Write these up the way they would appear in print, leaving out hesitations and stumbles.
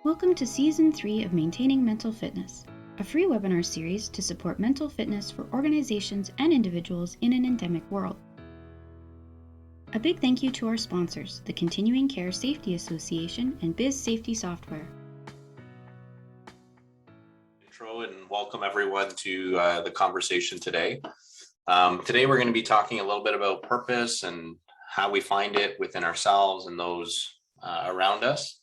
Welcome to Season 3 of Maintaining Mental Fitness, a free webinar series to support mental fitness for organizations and individuals in an endemic world. A big thank you to our sponsors, the Continuing Care Safety Association and Biz Safety Software. Intro and welcome everyone to the conversation today. Today we're going to be talking a little bit about purpose and how we find it within ourselves and those around us.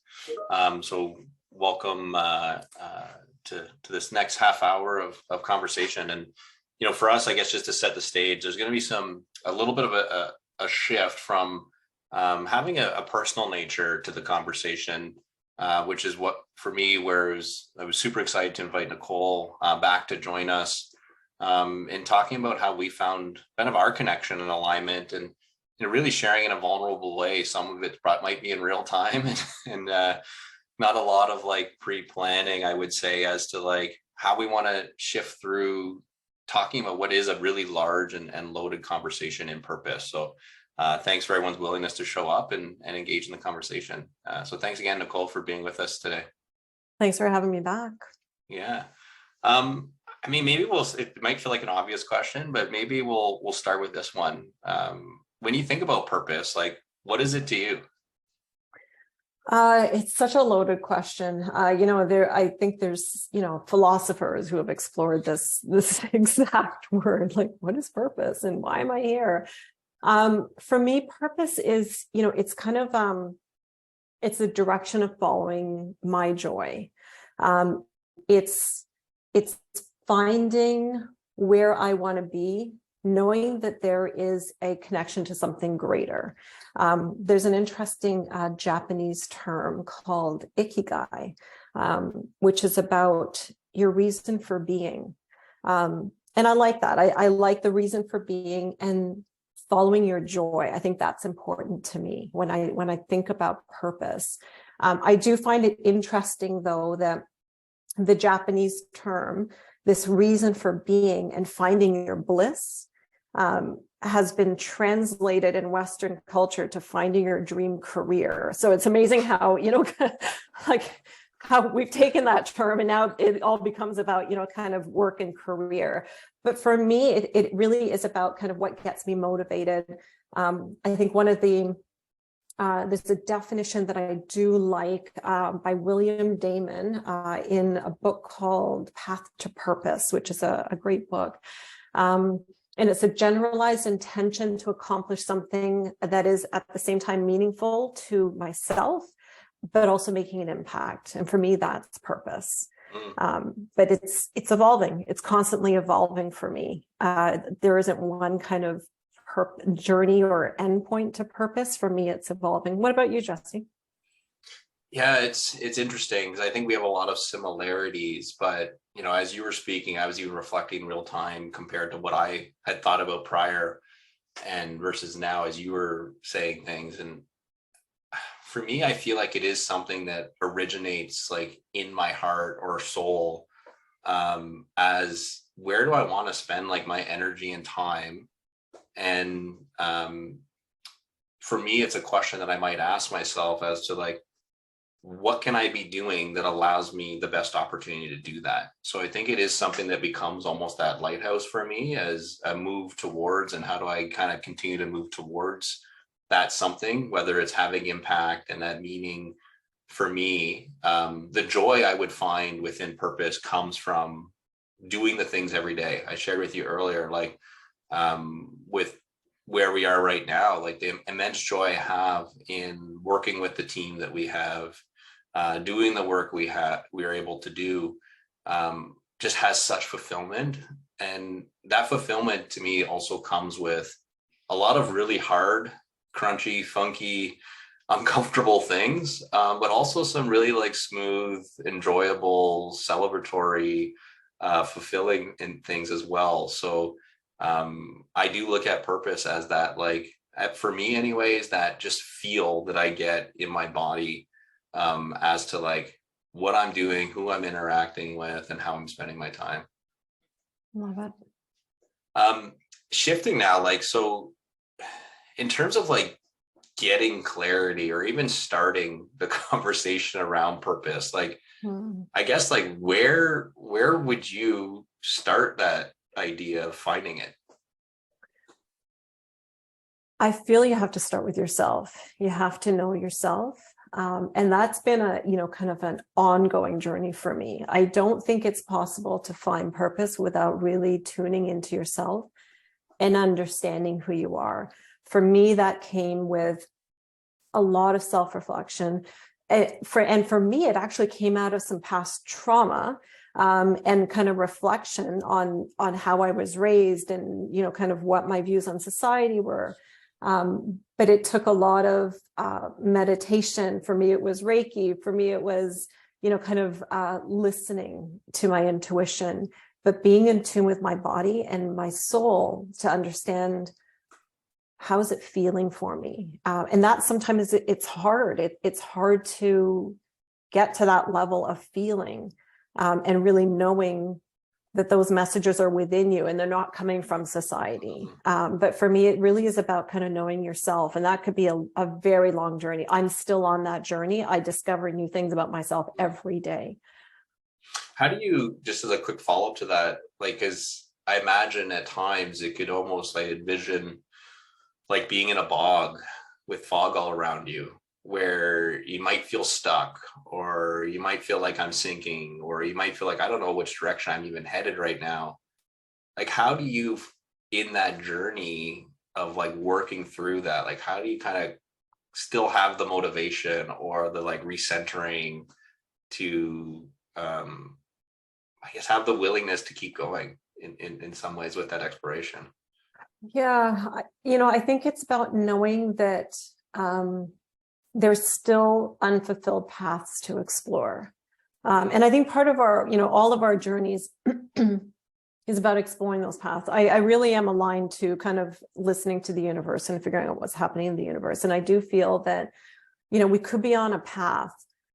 So welcome to this next half hour of conversation. And, you know, for us, I guess just to set the stage, there's going to be a little bit of a shift from having a personal nature to the conversation, which is what, for me, I was super excited to invite Nicole back to join us in talking about how we found kind of our connection and alignment, and really sharing in a vulnerable way. Some of it might be in real time and not a lot of like pre-planning, I would say, as to like how we want to shift through talking about what is a really large and loaded conversation in purpose. So thanks for everyone's willingness to show up and engage in the conversation. So thanks again, Nicole, for being with us today. Thanks for having me back. Yeah. I mean, maybe it might feel like an obvious question, but maybe we'll start with this one. When you think about purpose, like, what is it to you? It's such a loaded question. I think there's, philosophers who have explored this exact word, like, what is purpose and why am I here? For me, purpose is, it's kind of, it's the direction of following my joy. It's finding where I want to be, knowing that there is a connection to something greater. There's an interesting Japanese term called ikigai, which is about your reason for being. And I like that. I like the reason for being and following your joy. I think that's important to me when I think about purpose. I do find it interesting, though, that the Japanese term, this reason for being and finding your bliss, has been translated in Western culture to finding your dream career. So it's amazing how, like how we've taken that term and now it all becomes about, kind of work and career. But for me, it really is about kind of what gets me motivated. I think one of there's a definition that I do like by William Damon in a book called Path to Purpose, which is a great book. And it's a generalized intention to accomplish something that is at the same time meaningful to myself, but also making an impact. And for me, that's purpose. But it's evolving. It's constantly evolving for me. There isn't one kind of journey or endpoint to purpose. For me, it's evolving. What about you, Jesse? Yeah, it's interesting because I think we have a lot of similarities, but as you were speaking, I was even reflecting real time compared to what I had thought about prior and versus now as you were saying things. And for me, I feel like it is something that originates like in my heart or soul, as where do I want to spend like my energy and time? And for me, it's a question that I might ask myself as to like, what can I be doing that allows me the best opportunity to do that? So I think it is something that becomes almost that lighthouse for me as a move towards, and how do I kind of continue to move towards that something, whether it's having impact and that meaning. For me, the joy I would find within purpose comes from doing the things every day. I shared with you earlier, like with where we are right now, like the immense joy I have in working with the team that we have, doing the work we are able to do, just has such fulfillment. And that fulfillment to me also comes with a lot of really hard, crunchy, funky, uncomfortable things, but also some really like smooth, enjoyable, celebratory, fulfilling things as well. So I do look at purpose as that, like, for me anyways, that just feel that I get in my body as to like what I'm doing, who I'm interacting with, and how I'm spending my time. Love it. Shifting now, like, so in terms of like getting clarity or even starting the conversation around purpose? Like, I guess, like, where would you start that idea of finding it? I feel you have to start with yourself. You have to know yourself. And that's been a, kind of an ongoing journey for me. I don't think it's possible to find purpose without really tuning into yourself and understanding who you are. For me, that came with a lot of self-reflection. And for me, it actually came out of some past trauma, and kind of reflection on how I was raised and, kind of what my views on society were. But it took a lot of meditation. For me, it was Reiki. For me, it was, kind of listening to my intuition, but being in tune with my body and my soul to understand how is it feeling for me. And that sometimes it's hard. It's hard to get to that level of feeling, and really knowing that those messages are within you and they're not coming from society. But for me, it really is about kind of knowing yourself. And that could be a very long journey. I'm still on that journey. I discover new things about myself every day. How do you, just as a quick follow-up to that, like, as I imagine at times it could almost, like, envision like being in a bog with fog all around you, where you might feel stuck, or you might feel like I'm sinking, or you might feel like I don't know which direction I'm even headed right now. Like, how do you, in that journey of like working through that, like, how do you kind of still have the motivation or the like recentering to I guess have the willingness to keep going in some ways with that exploration? Yeah, I think it's about knowing that there's still unfulfilled paths to explore. And I think part of our, all of our journeys is about exploring those paths. I really am aligned to kind of listening to the universe and figuring out what's happening in the universe. And I do feel that, we could be on a path,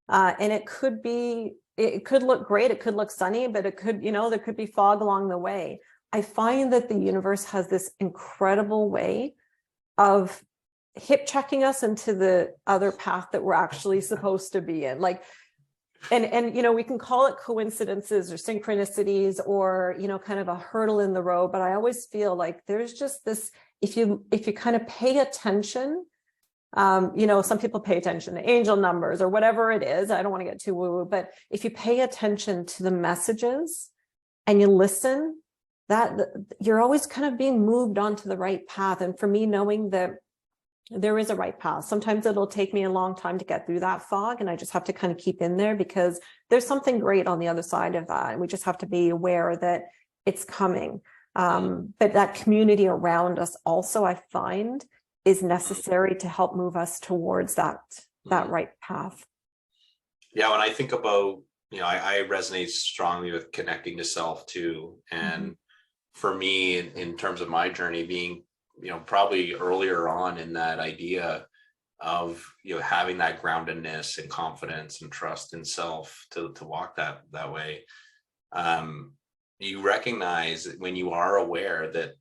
and it could look great. It could look sunny, but it could, there could be fog along the way. I find that the universe has this incredible way of hip checking us into the other path that we're actually supposed to be in. Like, and we can call it coincidences or synchronicities or, kind of a hurdle in the road. But I always feel like there's just this, if you kind of pay attention, some people pay attention to angel numbers or whatever it is. I don't want to get too woo-woo, but if you pay attention to the messages and you listen, that you're always kind of being moved onto the right path. And for me, knowing that there is a right path, sometimes it'll take me a long time to get through that fog, and I just have to kind of keep in there because there's something great on the other side of that. And we just have to be aware that it's coming. But that community around us also, I find, is necessary to help move us towards that right path. Yeah, when I think about, I resonate strongly with connecting to self too. And for me, in terms of my journey, being, probably earlier on in that idea of, having that groundedness and confidence and trust in self to walk that way. You recognize when you are aware that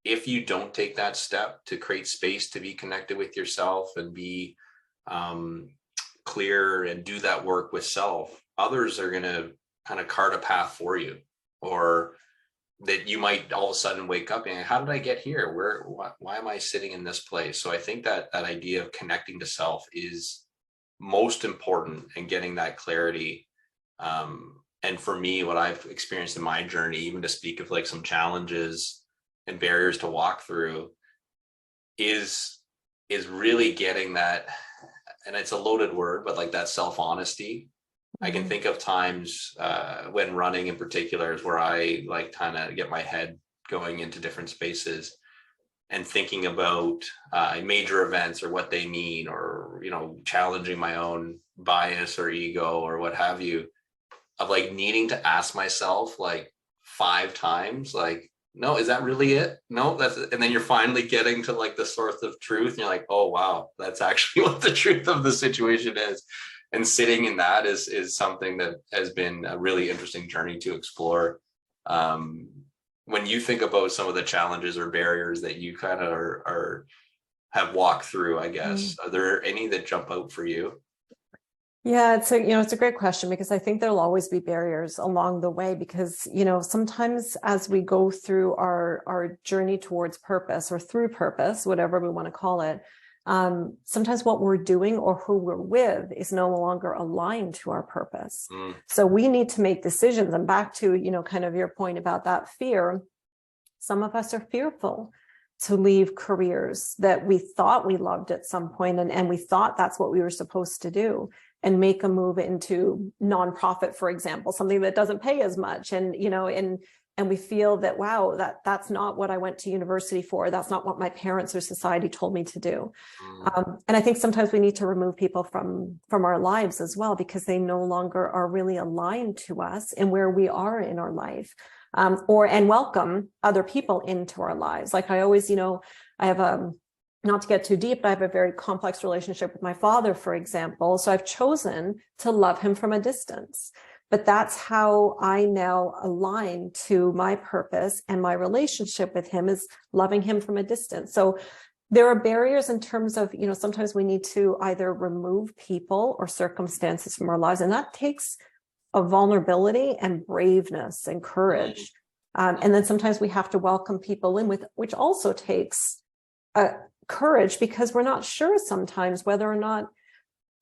if you don't take that step to create space to be connected with yourself and be clear and do that work with self, others are going to kind of cart a path for you, or that you might all of a sudden wake up and, how did I get here? Why am I sitting in this place? So I think that idea of connecting to self is most important, and getting that clarity. And for me, what I've experienced in my journey, even to speak of like some challenges and barriers to walk through, is really getting that, and it's a loaded word, but like that self-honesty. I can think of times when running in particular is where I like kind of get my head going into different spaces and thinking about major events or what they mean, or, challenging my own bias or ego or what have you, of like needing to ask myself like 5 times, like, no, is that really it? No, that's it. And then you're finally getting to like the source of truth. And you're like, oh, wow, that's actually what the truth of the situation is. And sitting in that is something that has been a really interesting journey to explore. When you think about some of the challenges or barriers that you kind of are have walked through, I guess. Are there any that jump out for you? Yeah, it's a great question, because I think there'll always be barriers along the way, because, sometimes as we go through our journey towards purpose, or through purpose, whatever we want to call it, sometimes what we're doing or who we're with is no longer aligned to our purpose. So we need to make decisions. And back to, kind of your point about that fear, some of us are fearful to leave careers that we thought we loved at some point, and we thought that's what we were supposed to do, and make a move into nonprofit, for example, something that doesn't pay as much. And, and we feel that, wow, that's not what I went to university for. That's not what my parents or society told me to do. And I think sometimes we need to remove people from our lives as well, because they no longer are really aligned to us and where we are in our life. And welcome other people into our lives. Like I always, I have not to get too deep, but I have a very complex relationship with my father, for example. So I've chosen to love him from a distance. But that's how I now align to my purpose, and my relationship with him is loving him from a distance. So there are barriers in terms of, sometimes we need to either remove people or circumstances from our lives. And that takes a vulnerability and braveness and courage. And then sometimes we have to welcome people in, which also takes courage, because we're not sure sometimes whether or not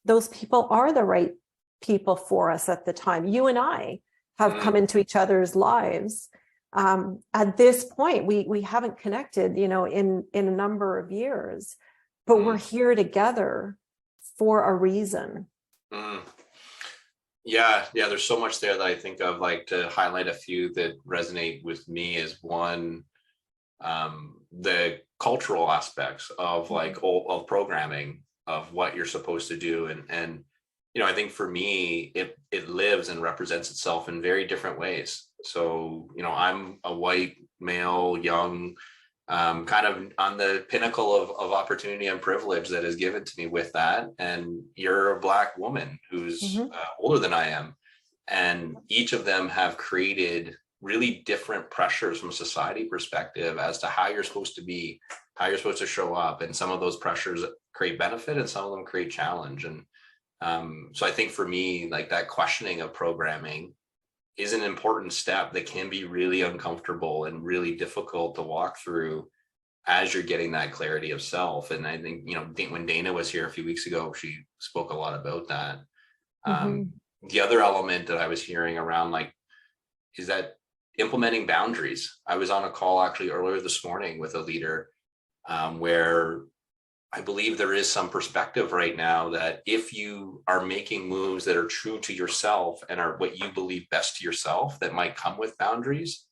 those people are the right people for us at the time. You and I have come into each other's lives. At this point, we haven't connected, in a number of years, but we're here together for a reason. Yeah, there's so much there that I think of, like, to highlight a few that resonate with me is one, the cultural aspects of of programming, of what you're supposed to do. And I think for me, it lives and represents itself in very different ways. So, I'm a white male, young, kind of on the pinnacle of opportunity and privilege that is given to me with that. And you're a Black woman who's older than I am. And each of them have created really different pressures from a society perspective as to how you're supposed to be, how you're supposed to show up. And some of those pressures create benefit and some of them create challenge. And so I think for me, like, that questioning of programming is an important step that can be really uncomfortable and really difficult to walk through as you're getting that clarity of self. And I think, when Dana was here a few weeks ago, she spoke a lot about that. The other element that I was hearing around, is that implementing boundaries. I was on a call actually earlier this morning with a leader where I believe there is some perspective right now that if you are making moves that are true to yourself and are what you believe best to yourself, that might come with boundaries,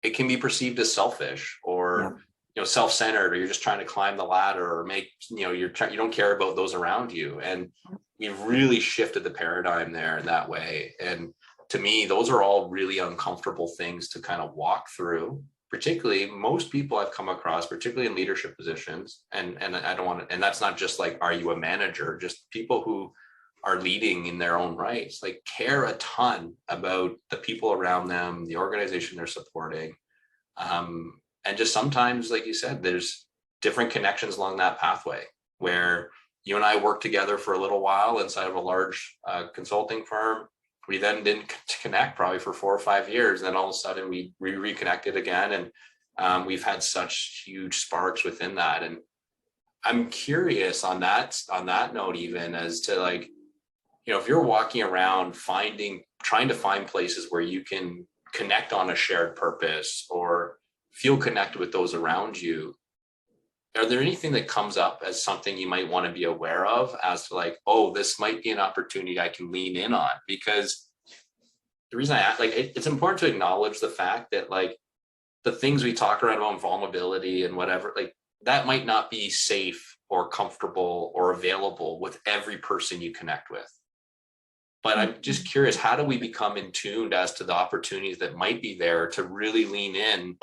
it can be perceived as selfish or self-centered, or you're just trying to climb the ladder, or make you don't care about those around you. And we've really shifted the paradigm there in that way. And to me, those are all really uncomfortable things to kind of walk through. Particularly, most people I've come across, particularly in leadership positions, and I don't want to, and that's not just like, are you a manager? Just people who are leading in their own rights, like, care a ton about the people around them, the organization they're supporting. And just sometimes, like you said, there's different connections along that pathway where you and I worked together for a little while inside of a large consulting firm. We then didn't connect probably for 4 or 5 years. And then all of a sudden we reconnected again. And we've had such huge sparks within that. And I'm curious on that note, even as to, like, if you're walking around trying to find places where you can connect on a shared purpose or feel connected with those around you, are there anything that comes up as something you might want to be aware of as to, like, oh, this might be an opportunity I can lean in on? Because the reason I ask, it's important to acknowledge the fact that, like, the things we talk around about vulnerability and whatever, like, that might not be safe or comfortable or available with every person you connect with. But I'm just curious, how do we become in tune as to the opportunities that might be there to really lean in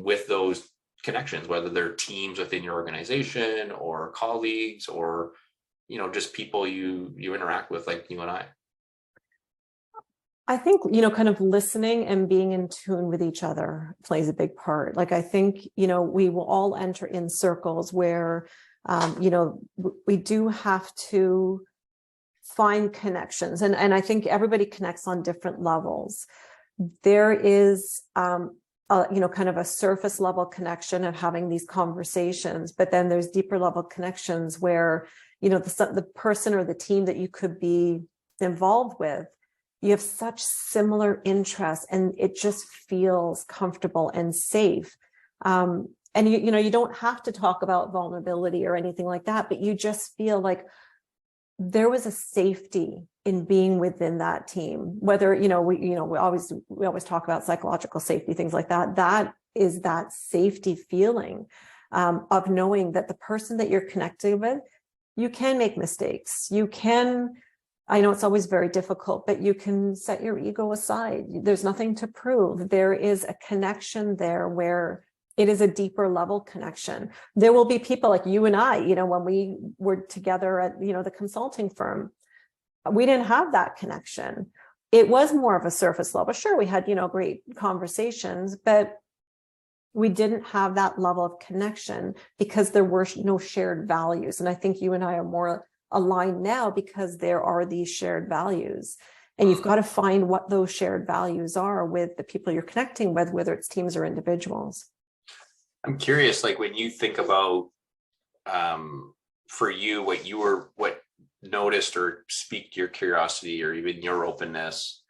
with those connections, whether they're teams within your organization or colleagues or, just people you interact with, like you and I? I think, kind of listening and being in tune with each other plays a big part. Like, I think, we will all enter in circles where, we do have to find connections. And I think everybody connects on different levels. There is, kind of a surface level connection of having these conversations, but then there's deeper level connections where, the person or the team that you could be involved with, you have such similar interests and it just feels comfortable and safe. And you don't have to talk about vulnerability or anything like that, but you just feel like there was a safety in being within that team. Whether, we always talk about psychological safety, things like that. That is that safety feeling of knowing that the person that you're connected with, you can make mistakes. I know it's always very difficult, but you can set your ego aside. There's nothing to prove. There is a connection there where it is a deeper level connection. There will be people like you and I, when we were together at, the consulting firm, we didn't have that connection. It was more of a surface level. Sure, we had, great conversations, but we didn't have that level of connection because there were no shared values. And I think you and I are more aligned now because there are these shared values, and you've got to find what those shared values are with the people you're connecting with, whether it's teams or individuals. I'm curious, like when you think about for you, what noticed or speak your curiosity or even your openness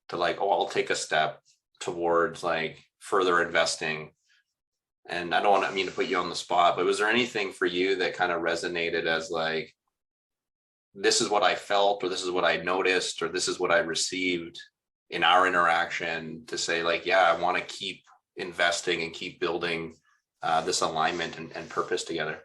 to like, oh, I'll take a step towards like further investing. And I don't mean to put you on the spot, but was there anything for you that kind of resonated as like, this is what I felt, or this is what I noticed, or this is what I received in our interaction to say like, yeah, I want to keep investing and keep building this alignment and purpose together?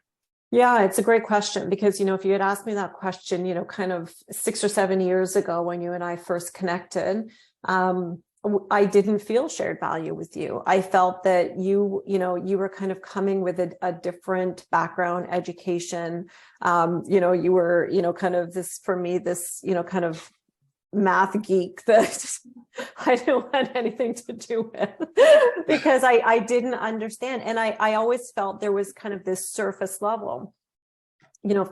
Yeah, it's a great question because, if you had asked me that question, kind of 6 or 7 years ago when you and I first connected, I didn't feel shared value with you. I felt that you were kind of coming with a different background, education. You were, kind of this, for me, this, kind of math geek that I didn't want anything to do with because I didn't understand. And I always felt there was kind of this surface level,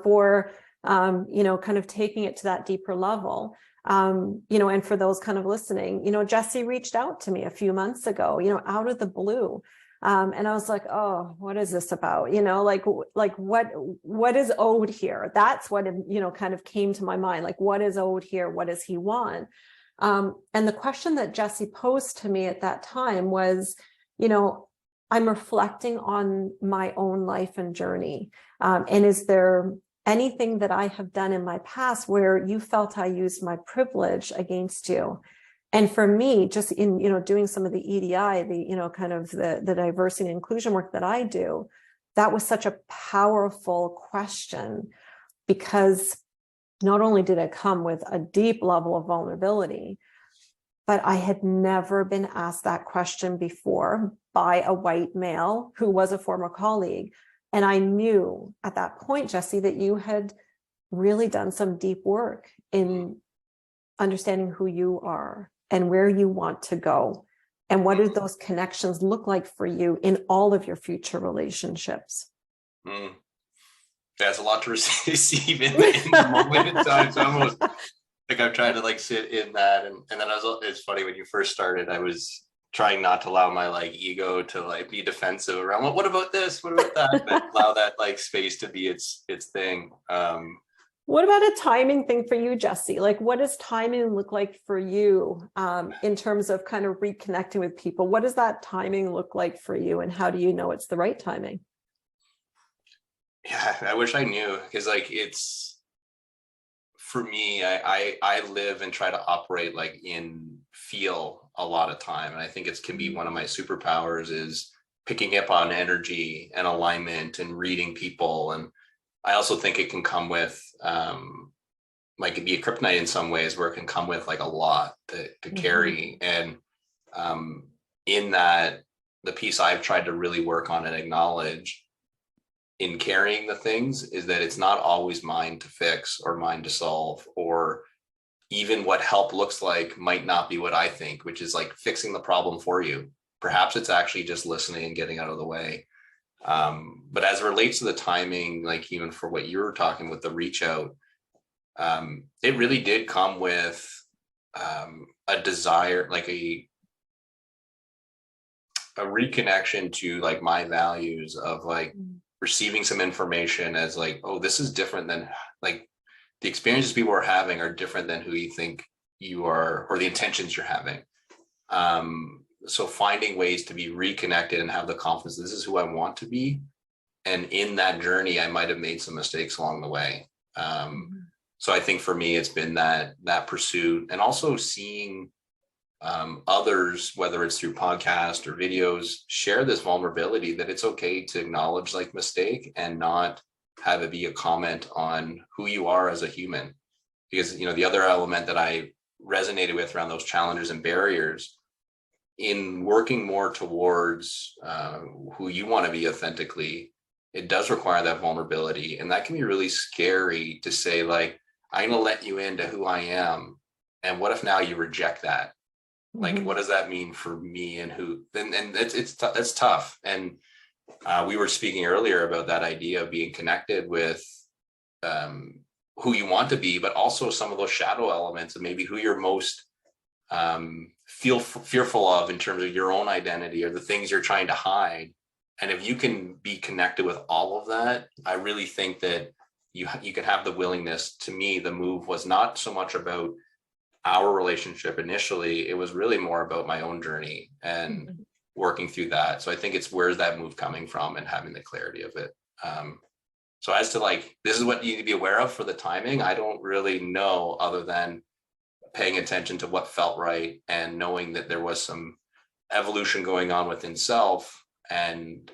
for, kind of taking it to that deeper level. And for those kind of listening, Jesse reached out to me a few months ago, out of the blue. And I was like, oh, what is this about? Like what is owed here? That's what, kind of came to my mind. Like, what is owed here? What does he want? And the question that Jesse posed to me at that time was, I'm reflecting on my own life and journey. And is there anything that I have done in my past where you felt I used my privilege against you? And for me, just in, doing some of the EDI, the, kind of the diversity and inclusion work that I do, that was such a powerful question because not only did it come with a deep level of vulnerability, but I had never been asked that question before by a white male who was a former colleague. And I knew at that point, Jesse, that you had really done some deep work in understanding who you are and where you want to go. And what do those connections look like for you in all of your future relationships? That's a lot to receive in the moment in time. So almost like I'm trying to like sit in that. And then it's funny when you first started, I was trying not to allow my like ego to like be defensive around what about this? What about that? But allow that like space to be its thing. What about a timing thing for you, Jesse? Like, what does timing look like for you in terms of kind of reconnecting with people? What does that timing look like for you? And how do you know it's the right timing? Yeah, I wish I knew because like it's, for me, I live and try to operate like in feel a lot of time. And I think it can be one of my superpowers is picking up on energy and alignment and reading people. And I also think it can come with like it'd be a kryptonite in some ways where it can come with like a lot to carry. And in that, the piece I've tried to really work on and acknowledge in carrying the things is that it's not always mine to fix or mine to solve or even what help looks like might not be what I think, which is like fixing the problem for you. Perhaps it's actually just listening and getting out of the way. But as it relates to the timing, like even for what you were talking with the reach out, it really did come with a desire, like a reconnection to like my values of like receiving some information as like, oh, this is different than like the experiences people are having are different than who you think you are or the intentions you're having. So finding ways to be reconnected and have the confidence, this is who I want to be. And in that journey, I might have made some mistakes along the way. So I think for me, it's been that pursuit, and also seeing others, whether it's through podcasts or videos, share this vulnerability that it's okay to acknowledge like mistake and not have it be a comment on who you are as a human. Because, you know, the other element that I resonated with around those challenges and barriers in working more towards who you want to be authentically, it does require that vulnerability. And that can be really scary to say, like, I'm going to let you into who I am. And what if now you reject that? Like, what does that mean for me and who? And it's tough. And we were speaking earlier about that idea of being connected with who you want to be, but also some of those shadow elements of maybe who you're most fearful of in terms of your own identity or the things you're trying to hide. And if you can be connected with all of that, I really think that you can have the willingness. To me, the move was not so much about our relationship initially. It was really more about my own journey and working through that. So I think it's where's that move coming from and having the clarity of it. So as to like, this is what you need to be aware of for the timing, I don't really know, other than paying attention to what felt right and knowing that there was some evolution going on within self. And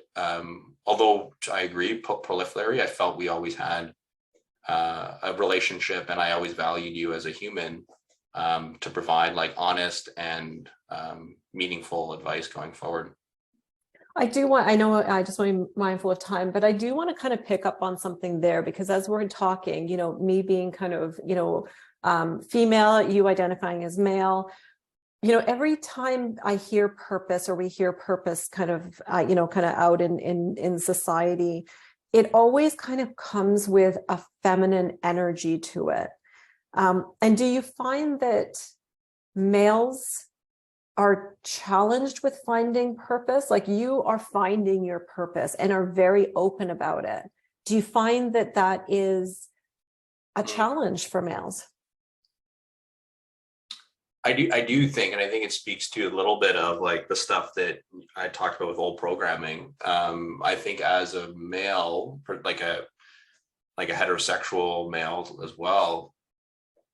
although I agree, proliferary, I felt we always had a relationship, and I always valued you as a human to provide like honest and meaningful advice going forward. I know I just want to be mindful of time, but I do want to kind of pick up on something there, because as we're talking, you know, me being kind of, you know, female, you identifying as male, you know, every time I hear purpose, or we hear purpose kind of, you know, kind of out in society, it always kind of comes with a feminine energy to it. And do you find that males are challenged with finding purpose? Like, you are finding your purpose and are very open about it. Do you find that that is a challenge for males? I do think, and I think it speaks to a little bit of like the stuff that I talked about with old programming. I think as a male, like a heterosexual male as well,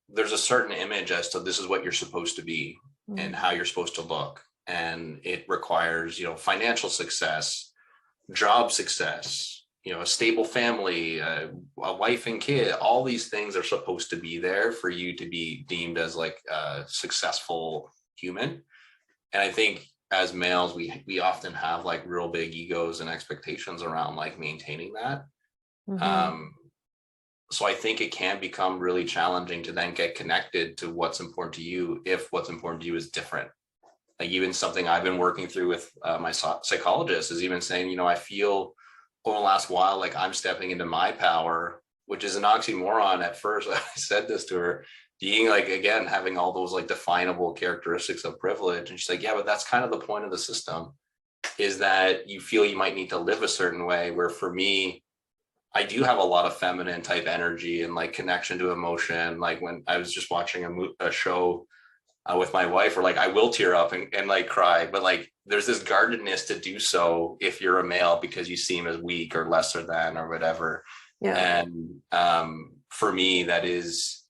there's a certain image as to this is what you're supposed to be and how you're supposed to look. And it requires, you know, financial success, job success, you know, a stable family, a wife and kid. All these things are supposed to be there for you to be deemed as like a successful human. And I think as males, we often have like real big egos and expectations around like maintaining that. So I think it can become really challenging to then get connected to what's important to you if what's important to you is different. Like even something I've been working through with my psychologist is even saying, you know, I feel over the last while like I'm stepping into my power, which is an oxymoron at first. I said this to her, being like, again, having all those like definable characteristics of privilege. And she's like, yeah, but that's kind of the point of the system, is that you feel you might need to live a certain way, where for me, I do have a lot of feminine type energy and like connection to emotion. Like when I was just watching a show with my wife, where like I will tear up and like cry, but like there's this guardedness to do so if you're a male, because you seem as weak or lesser than or whatever. Yeah. And for me, that is,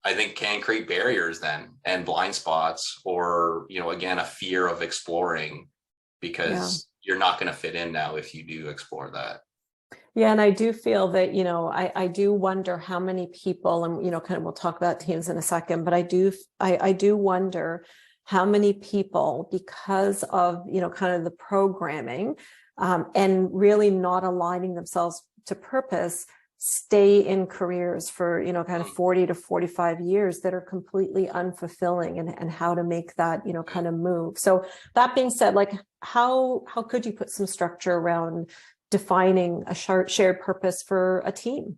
I think, can create barriers then and blind spots, or, you know, again, a fear of exploring, because you're not going to fit in now if you do explore that. Yeah, and I do feel that, you know, I do wonder how many people, and, you know, kind of we'll talk about teams in a second, but I do wonder how many people, because of, you know, kind of the programming and really not aligning themselves to purpose, stay in careers for, kind of 40 to 45 years that are completely unfulfilling, and how to make that, kind of move. So that being said, like how could you put some structure around defining a shared purpose for a team?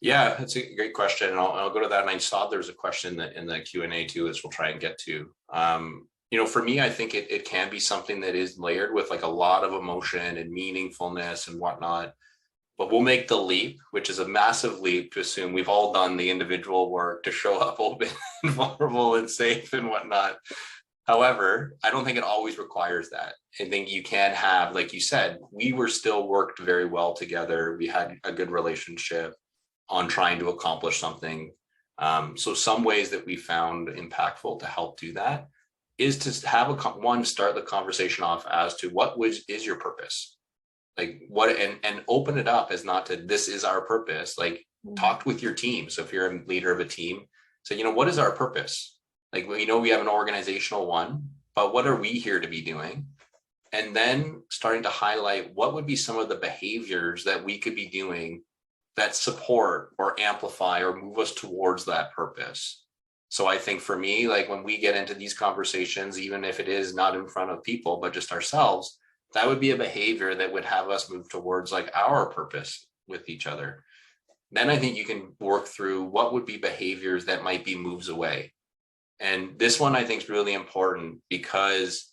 Yeah, that's a great question. And I'll go to that. And I saw there's a question in the Q&A too, which we'll try and get to. For me, I think it can be something that is layered with like a lot of emotion and meaningfulness and whatnot. But we'll make the leap, which is a massive leap, to assume we've all done the individual work to show up open and vulnerable and safe and whatnot. However, I don't think it always requires that. I think you can have, like you said, we were still worked very well together. We had a good relationship on trying to accomplish something. So some ways that we found impactful to help do that is to have start the conversation off as to is your purpose? Like what, and open it up as not to, this is our purpose. Like talk with your team. So if you're a leader of a team, say, what is our purpose? Like, we have an organizational one, but what are we here to be doing? And then starting to highlight what would be some of the behaviors that we could be doing that support or amplify or move us towards that purpose. So I think for me, like when we get into these conversations, even if it is not in front of people, but just ourselves, that would be a behavior that would have us move towards like our purpose with each other. Then I think you can work through what would be behaviors that might be moves away. And this one I think is really important because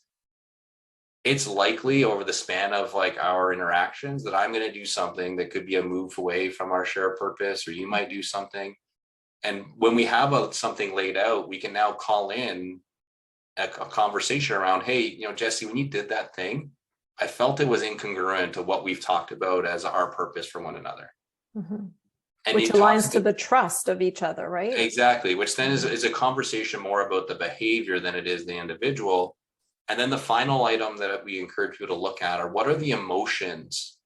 it's likely over the span of like our interactions that I'm going to do something that could be a move away from our shared purpose, or you might do something. And when we have something laid out, we can now call in a conversation around, hey, Jesse, when you did that thing, I felt it was incongruent to what we've talked about as our purpose for one another. Mm-hmm. And which aligns to the trust of each other, right? Exactly, which then is a conversation more about the behavior than it is the individual. And then the final item that we encourage you to look at are what are the emotions,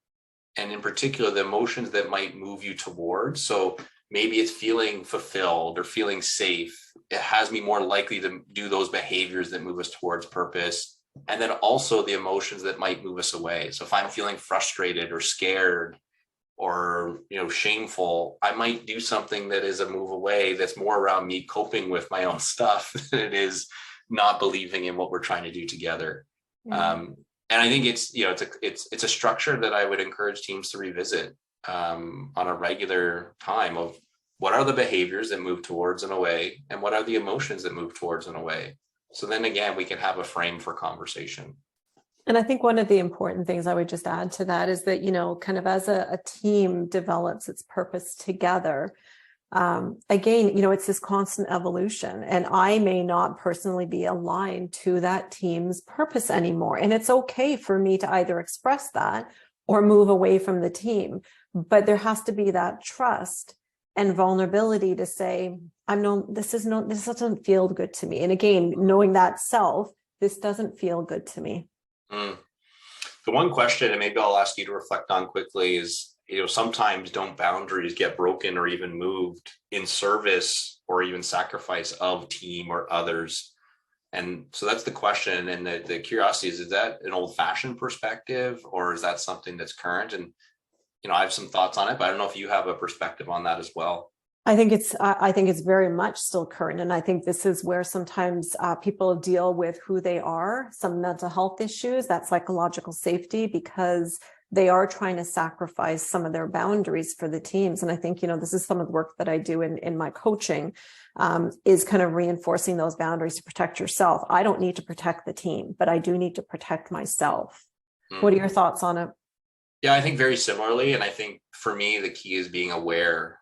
and in particular, the emotions that might move you towards. So maybe it's feeling fulfilled or feeling safe. It has me more likely to do those behaviors that move us towards purpose. And then also the emotions that might move us away. So if I'm feeling frustrated or scared or shameful, I might do something that is a move away that's more around me coping with my own stuff than it is not believing in what we're trying to do together. And I think it's a structure that I would encourage teams to revisit on a regular time of what are the behaviors that move towards and away, and what are the emotions that move towards and away. So then again, we can have a frame for conversation. And I think one of the important things I would just add to that is that, kind of as a team develops its purpose together, again, it's this constant evolution, and I may not personally be aligned to that team's purpose anymore. And it's okay for me to either express that or move away from the team, but there has to be that trust and vulnerability to say, this doesn't feel good to me. And again, knowing that self, this doesn't feel good to me. The one question, and maybe I'll ask you to reflect on quickly, is, sometimes don't boundaries get broken or even moved in service or even sacrifice of team or others? And so that's the question. And the curiosity is that an old-fashioned perspective, or is that something that's current? And I have some thoughts on it, but I don't know if you have a perspective on that as well. I think it's very much still current. And I think this is where sometimes people deal with who they are, some mental health issues, that psychological safety, because they are trying to sacrifice some of their boundaries for the teams. And I think, this is some of the work that I do in my coaching, is kind of reinforcing those boundaries to protect yourself. I don't need to protect the team, but I do need to protect myself. What are your thoughts on it? Yeah, I think very similarly. And I think for me, the key is being aware.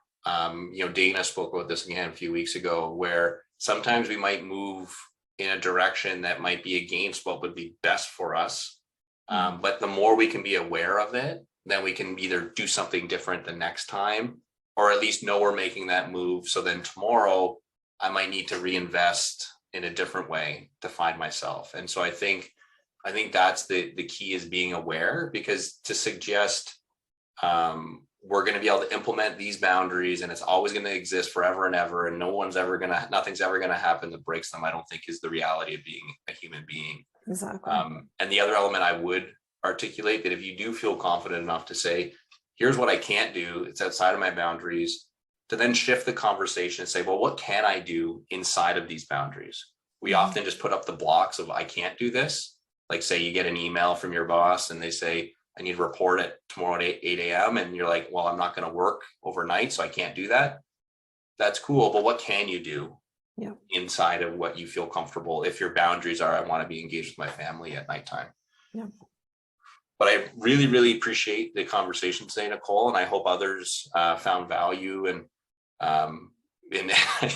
Dana spoke about this again a few weeks ago, where sometimes we might move in a direction that might be against what would be best for us. But the more we can be aware of it, then we can either do something different the next time, or at least know we're making that move. So then tomorrow I might need to reinvest in a different way to find myself. And so I think that's the key, is being aware, because to suggest we're going to be able to implement these boundaries and it's always going to exist forever and ever, and nothing's ever going to happen that breaks them, I don't think is the reality of being a human being. Exactly. And the other element I would articulate, that if you do feel confident enough to say, here's what I can't do. It's outside of my boundaries. To then shift the conversation and say, well, what can I do inside of these boundaries? We often just put up the blocks of, I can't do this. Like, say you get an email from your boss and they say, I need to report it tomorrow at 8 a.m. And you're like, well, I'm not going to work overnight, so I can't do that. That's cool. But what can you do inside of what you feel comfortable? If your boundaries are, I want to be engaged with my family at nighttime. Yeah. But I really, really appreciate the conversation today, Nicole, and I hope others found value and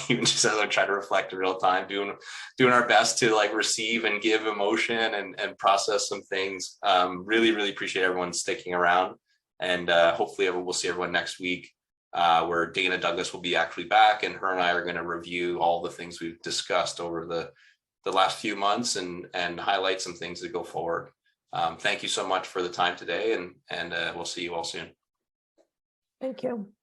even just as I try to reflect in real time, doing our best to like receive and give emotion and process some things. Really, really appreciate everyone sticking around, and hopefully we'll see everyone next week, where Dana Douglas will be actually back, and her and I are going to review all the things we've discussed over the last few months and highlight some things that go forward. Thank you so much for the time today, and we'll see you all soon. Thank you.